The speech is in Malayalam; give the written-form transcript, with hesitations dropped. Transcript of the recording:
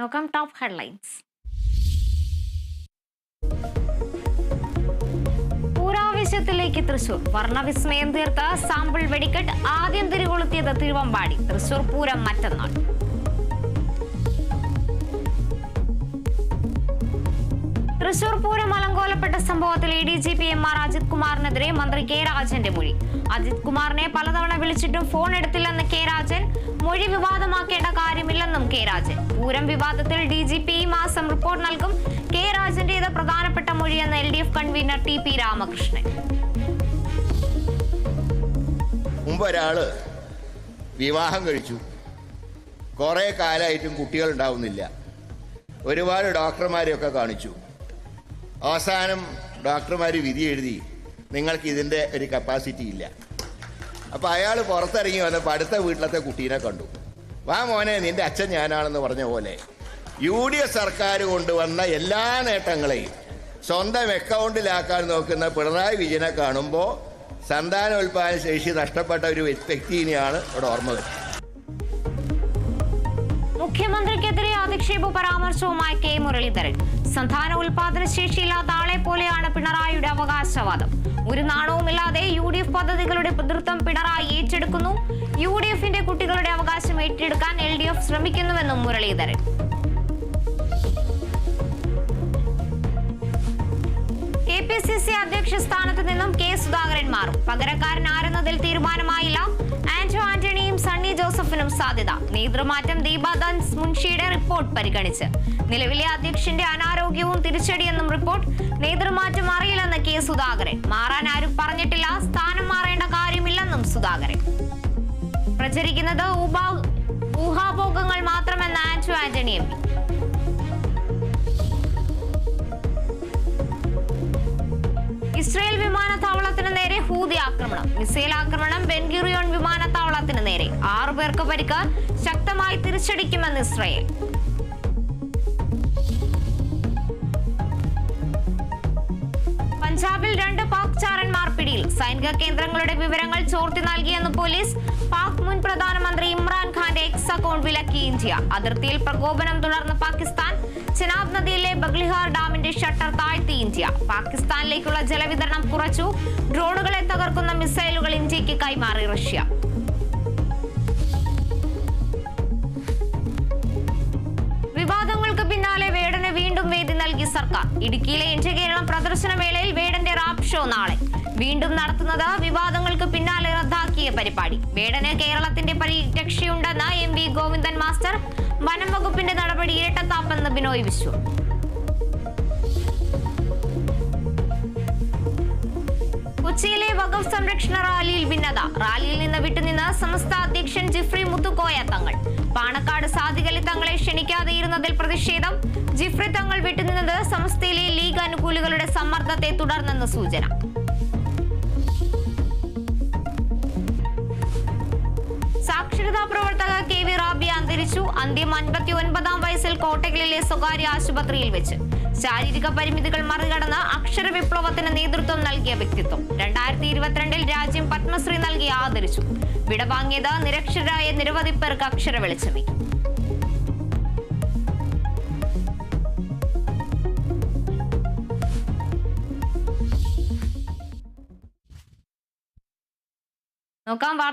നോക്കാം ടോപ്പ് ഹെഡ്ലൈൻസ്. പൂരാവേശത്തിലേക്ക് തൃശൂർ. വർണ്ണവിസ്മയം തീർത്ത സാമ്പിൾ വെടിക്കെട്ട് ആദ്യം തിരികൊളുത്തിയത് തിരുവമ്പാടി. തൃശൂർ പൂരം മറ്റന്നാൾ. തൃശൂർ പൂരം അലങ്കോലപ്പെട്ട സംഭവത്തിൽ ADGP MR അജിത് കുമാറിനെതിരെ മന്ത്രി കെ രാജന്റെ മൊഴി. അജിത് കുമാറിനെ പലതവണ വിളിച്ചിട്ടും ഫോൺ എടുത്തില്ലെന്ന് കെ രാജൻ. മൊഴി വിവാദമാക്കേണ്ട കാര്യമില്ലെന്നും കെ രാജൻ. പൂരം വിവാദത്തിൽ DGP ഈ മാസം റിപ്പോർട്ട് നൽകും. കെ രാജന്റേത് പ്രധാനപ്പെട്ട മൊഴിയെന്ന് LDF കൺവീനർ TP രാമകൃഷ്ണൻ. മുമ്പ് ഒരാള് വിവാഹം കഴിച്ചു, കുറെ കാലമായിട്ടും കുട്ടികൾ ഉണ്ടാവുന്നില്ല. ഒരുപാട് ഡോക്ടർമാരെയൊക്കെ കാണിച്ചു. അവസാനം ഡോക്ടർമാർ വിധി എഴുതി, നിങ്ങൾക്ക് ഇതിൻ്റെ ഒരു കപ്പാസിറ്റി ഇല്ല. അപ്പോൾ അയാൾ പുറത്തിറങ്ങി വന്നപ്പോൾ അടുത്ത വീട്ടിലത്തെ കുട്ടീനെ കണ്ടു. വാ മോനെ, നിൻ്റെ അച്ഛൻ ഞാനാണെന്ന് പറഞ്ഞ പോലെ UDF സർക്കാർ കൊണ്ടുവന്ന എല്ലാ നേട്ടങ്ങളെയും സ്വന്തം അക്കൗണ്ടിലാക്കാൻ നോക്കുന്ന പിണറായി വിജയനെ കാണുമ്പോൾ സന്താനോൽപാദന ശേഷി നഷ്ടപ്പെട്ട ഒരു വ്യക്തിനെയാണ് ഇവിടെ ഓർമ്മ വരുന്നത്. മുഖ്യമന്ത്രിക്കെതിരെ അധിക്ഷേപ പരാമർശവുമായി കെ മുരളീധരൻ. സന്താന ഉൽപാദന ശേഷിയില്ലാത്ത ആളെ പോലെയാണ് പിണറായിയുടെ അവകാശവാദം. ഒരു നാണവുമില്ലാതെ UDF പദ്ധതികളുടെ പിതൃത്വം പിണറായി ഏറ്റെടുക്കുന്നു. UDFന്റെ കുട്ടികളുടെ അവകാശം ഏറ്റെടുക്കാൻ LDF ശ്രമിക്കുന്നുവെന്നും മുരളീധരൻ. KPCC അധ്യക്ഷ സ്ഥാനത്ത് നിന്നും കെ സുധാകരൻ മാറും. പകരക്കാരൻ ആരെന്നതിൽ തീരുമാനമായില്ല. ആന്റണിയും സണ്ണി ജോസഫിനും സാധ്യത. നേതൃമാറ്റം ദീപാദാസ് മുൻഷിയുടെ റിപ്പോർട്ട് പരിഗണിച്ച്. നിലവിലെ അധ്യക്ഷന്റെ അനാരോഗ്യവും തിരിച്ചടിയെന്നും റിപ്പോർട്ട്. നേതൃമാറ്റം അറിയില്ലെന്ന് കെ സുധാകരൻ. മാറാൻ ആരും പറഞ്ഞിട്ടില്ല. സ്ഥാനം മാറേണ്ട കാര്യമില്ലെന്നും സുധാകരൻ. പ്രചരിക്കുന്നത് ഊഹാഭോഗങ്ങൾ മാത്രമെന്ന് ആന്റണി MP. ഇസ്രയേൽ വിമാനത്താവളത്തിന് നേരെ ഹൂതി ആക്രമണം. മിസൈൽ ആക്രമണം ബെൻഗുറിയോൺ വിമാനത്താവളത്തിന് നേരെ. 6 പേർക്ക് പരിക്ക്. ശക്തമായി തിരിച്ചടിക്കുമെന്ന് ഇസ്രയേൽ. പഞ്ചാബിൽ 2 പാക് ചാരന്മാർ പിടിയിൽ. സൈനിക കേന്ദ്രങ്ങളുടെ വിവരങ്ങൾ ചോർത്തി നൽകിയെന്ന് പോലീസ്. പാക് മുൻ പ്രധാനമന്ത്രി ഇമ്രാൻഖാന്റെ എക്സ് അക്കൗണ്ട് വിലക്കി ഇന്ത്യ. അതിർത്തിയിൽ പ്രകോപനം തുടർന്ന് പാകിസ്ഥാൻ. ചെനാബ് നദിയിലെ ബഗ്ലിഹാർ ഡാമിന്റെ ഷട്ടർ താഴ്ത്തി ഇന്ത്യ. പാകിസ്ഥാനിലേക്കുള്ള ജലവിതരണം കുറച്ചു. ഡ്രോണുകളെ തകർക്കുന്ന മിസൈലുകൾ ഇന്ത്യക്ക് കൈമാറി റഷ്യ. വിവാദങ്ങൾക്ക് പിന്നാലെ വേടന് വീണ്ടും വേദി നൽകി സർക്കാർ. ഇടുക്കിയിലെ ഇന്ത്യ കേരളം പ്രദർശനവേളയിൽ വേടന്റെ റാപ്പ് ഷോ നാളെ. വീണ്ടും നടത്തുന്നത് വിവാദങ്ങൾക്ക് പിന്നാലെ റദ്ദാക്കിയ പരിപാടി. വേടന് കേരളത്തിന്റെ പരിരക്ഷയുണ്ടെന്ന് MV ഗോവിന്ദൻ മാസ്റ്റർ. വനം വകുപ്പിന്റെ നടപടി ഇരട്ടത്താപ്പെന്ന് ബിനോയ് വിശ്വം. കൊച്ചിയിലെ വഖഫ് സംരക്ഷണ റാലിയിൽ ഭിന്നത. റാലിയിൽ നിന്ന് വിട്ടുനിന്ന് സമസ്ത അധ്യക്ഷൻ ജിഫ്രി മുത്തുക്കോയ തങ്ങൾ. പാണക്കാട് സാദിഖലി തങ്ങളെ ക്ഷണിക്കാതെയിരുന്നതിൽ പ്രതിഷേധം. ജിഫ്രി തങ്ങൾ വിട്ടുനിന്നത് സമസ്തയിലെ ലീഗ് അനുകൂലികളുടെ സമ്മർദ്ദത്തെ തുടർന്നെന്ന് സൂചന. സാക്ഷരതാ പ്രവർത്തക KV റാബിയ അന്തരിച്ചു. അന്ത്യം 59-ാം വയസ്സിൽ കോട്ടക്കലിലെ സ്വകാര്യ ആശുപത്രിയിൽ വെച്ച്. ശാരീരിക പരിമിതികൾ മറികടന്ന് അക്ഷര വിപ്ലവത്തിന് നേതൃത്വം നൽകിയ വ്യക്തിത്വം. 2022-ൽ രാജ്യം പത്മശ്രീ നൽകി ആദരിച്ചു. വിടവാങ്ങിയത് നിരക്ഷരരായ നിരവധി പേർക്ക് അക്ഷര വെളിച്ചമേ. നോക്കാം വാർത്ത.